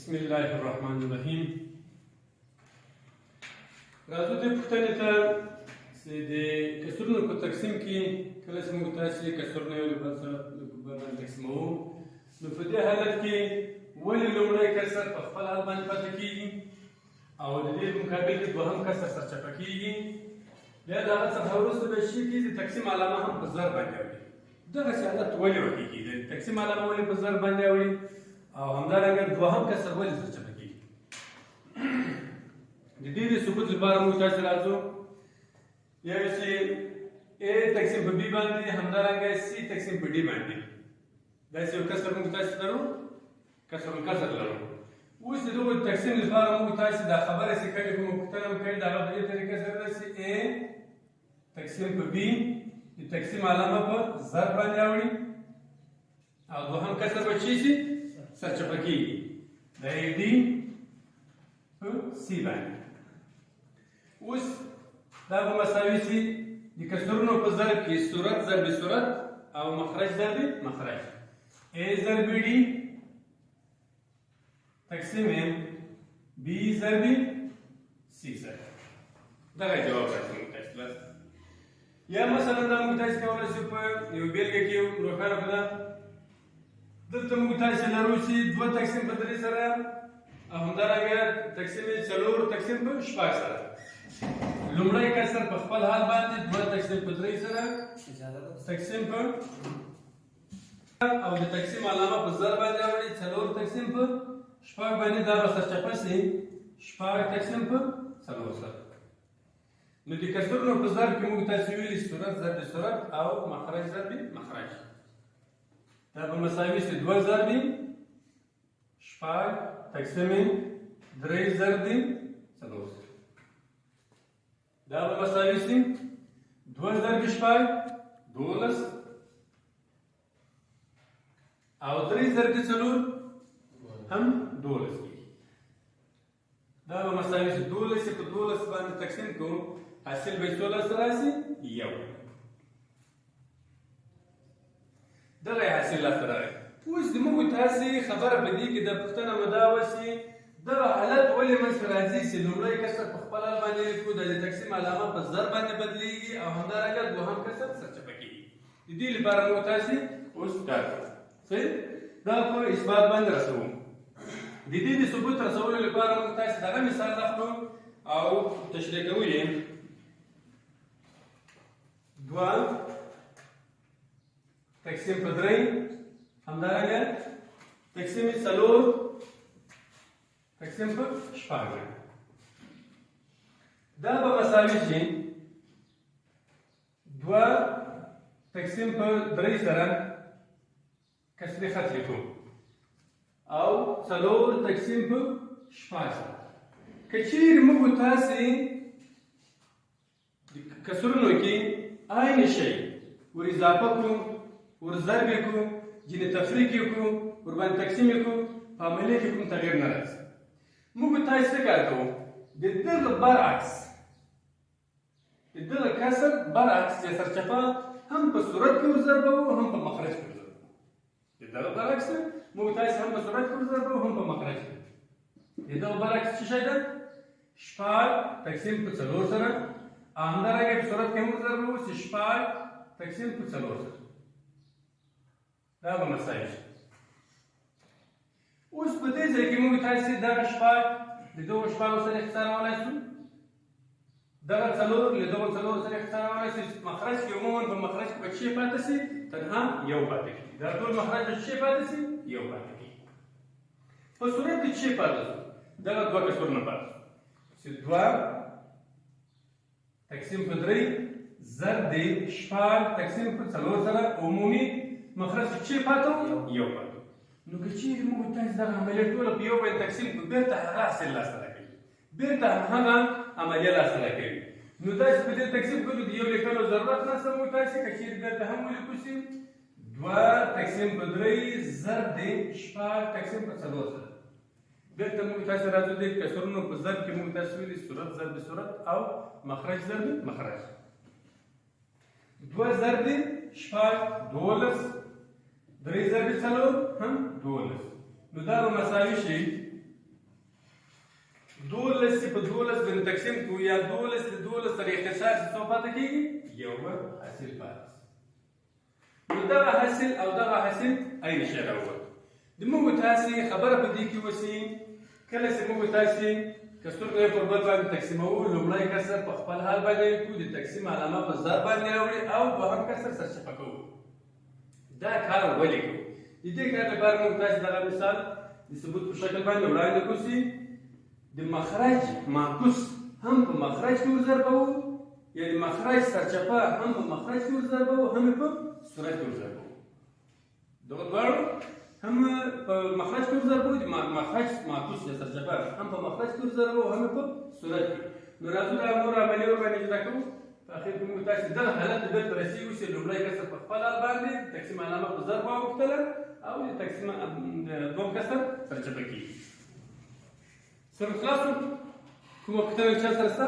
بسم الله الرحمن الرحیم. راځو دې پوښتنې ته چې د کسرونو په تقسیم کې کله چې موږ تاسې کسرونه یو له بل سره باندې تقسیموو، نو په دې حالت کې ولې لومړی کسر په خپل حال باندې پاتې کېږي او د دې په مقابل کې دوهم کسر سرچپه کېږي، بیا د هغه څخه وروسته به شي کې د تقسیم علامه هم په ضرب باندې اوړي. دغسې حالت ولې وکېږي؟ د تقسیم علامه ولې په ضرب باندې اوړي او همدارنګه دوهم کسر ولې سرچپه کېږي؟ د دې د ثبوت لپاره موږ تاسې راځو یو چې A تقسیم په B باندې، همدارنګه C تقسیم په D باندې. داسې یو کسر موږ تاسې لرو، کسر الکسر لرو. اوس د دغو تقسیم لپاره موږ تاسې دا خبره چې کله کومه پوښتنه مو کړې د هغه په دې طریقه سره ده چې A تقسیم په B د تقسیم علامه په ضرب باندې راوړي او دوهم کسر به چی شي؟ سرچپه کېږي. دا یې D په C باندې. اوس دا به مساوي شي د کسرونو په ضرب کې صورت ضرب صورت او مخرج ضرب مخرج. A ضرب D تقسیم B ضرب C سره. دغه جواب راځي موږ تاسې ته. یا مثلا دا موږ تاسې کولی شو په یو بیلګه کې روښانه کړه. دلته موږ تاسې لرو چې دوه تقسیم په درې سره او همدارنګه تقسیم څلور تقسیم په شپږ سره. لومړی کسر په خپل حال باندې، دوه تقسیم په درې سره، تقسیم په او د تقسیم علامه په ضرب باندې راوړي، څلور تقسیم په شپږ باندې، دا به سرچپه شي شپږ تقسیم په څلور سره. نو د کسرونو په ضرب کې موږ تاسې ویلي صورت ضرب صورت او مخرج ضرب مخرج. دا به مساوي شي دوه ضرب شپږ تقسیم درې ضرب څلور سره. دا به مساوي شي دوه ضرب شپږ دولس او درې ضرب څلور هم دولس کېږي. دا به مساوي شي دولس په دولس باندې تقسیم کوو، حاصل به څولس راشي یو. دغه یې حاصل لاسته راغی. اوس زموږ تاسې خبره په دې کې د پوښتنه مو دا وه چې دغه حالت ولې منځته راځي چې لومړی کسر په خپل حال باندې لیکو، د تقسیم علامه په ضرب باندې بدلېږي او همدارنګه دوهم کسر سرچپه کېږي. د دې لپاره موږ تاسې اوس کار کوو. صحیح؟ دا په اثبات باندې رسوو. د دې د ثبوت رسولو لپاره موږ تاسې دغه مثال اخلو او تشریح کوو یې. دوه تقسیم په درې، همدارنګه تقسیم څلور تقسیم په شپږ. دا به مساوي شي دوه تقسیم په درې سره کسرې خط لیکو او څلور تقسیم په شپږ سره. که چیرې موږ تاسې د کسرونو کې عین شی ور اضافه کړو، ور ضرب یې کړو، ځینې تفریق یې کړو، ورباندې تقسیم یې کړو، په عملیه کې کوم تغیر نه راځي. موږ تاسې څه کار کوو؟ د دغه برعکس، د دغه کسر برعکس یا سرچپه هم په صورت کې ورضربوو هم په مخرج کې ورضربوو. د دغه برعکس موږ تاسې هم په صورت کې ورضربوو هم په مخرج کې. د دغه برعکس څه شی ده؟ شپږ تقسیم په څلور سره او همدارنګه په صورت کې هم ورضربوو چې شپږ تقسیم په څلور سره. دا به مساوي شي. اوس په دې ځای کې موږ تاسې دغه شپږ د دغو شپږو سره اختصارولی شو، دغه څلور له دغو څلورو سره اختصارولی شو. مخرج کې عموما په مخرج کې به څه پاتې شي؟ تنها یو پاتې کېږي. دا ټول مخرج به څه پاتې شي؟ یو پاتې کېږي. په صورت کې څه پاتې شو؟ دغه دوه کسرونه پاتې شو چې دوه تقسیم په درې ضرب د شپږ تقسیم په څلور سره عمومي مخرج کې څه پاتې و؟ یو پاتې. نو که چیرې موږ تاسې دغه عملیه ټوله په یو باندې تقسیم کړو، بېرته هغه حاصل لاسته راکوي، بېرته هغه عملیه لاسته راکوي. نو داسې په دې تقسیم کولو د یو لیکلو ضرورت نشته. موږ تاسې که چیرې بېرته هم ولیکو چې دوه تقسیم په درې ضرب د شپږ تقسیم په څلور سره. بېرته موږ تاسې راځو د کسرونو په ضرب کې موږ تاسې ویلي صورت ضرب صورت او مخرج ضرب مخرج. دوه ضرب شپږ دولس، درې ضرب څلور هم دولس. نو دا به مساوي شي 12 په 12 باندې تقسیم کړو یا 12 له 12 سره اختصار څه پاتې کېږي یو به حاصل پاتې نو دغه حاصل او دغه حاصل عین شی راووت د موږ تاسې خبره په دې کې وسي کله چې موږ تاسې که سترګې پر بل باندې تقسیموو لومړی کسر په خپل حال باندې لیکو د تقسیم علامه په ضرب باندې راوړي او دوهم کسر سرچپه کوو دا کار ولې کوو د دې کار لپاره موږ تاسې دغه مثال د ثبوت په شکل باندې وړاندې کړو چې د مخرج معکوس هم په مخرج کې وضربوو یا د مخرج سرچپه هم په مخرج کې وضربوو هم په صورت کې وضربوو دغه دواړو هم په مخرج کې وضربوو د مخرج معکوس یا سرچپه هم په مخرج کې وضربوو هم په صورت کې نو راځو دا نور عملي ورباندې اجرا کوو په اخر کې موږ تاسې دغه حالت ته بېرته رسېږو چې لومړی کسر په خپل حال باندې تقسیم علامه په ضرب واوښتله او د تقسیم دوم کسر سرچپه کېږي سره خلاص کومه پوښتنه چا سره شته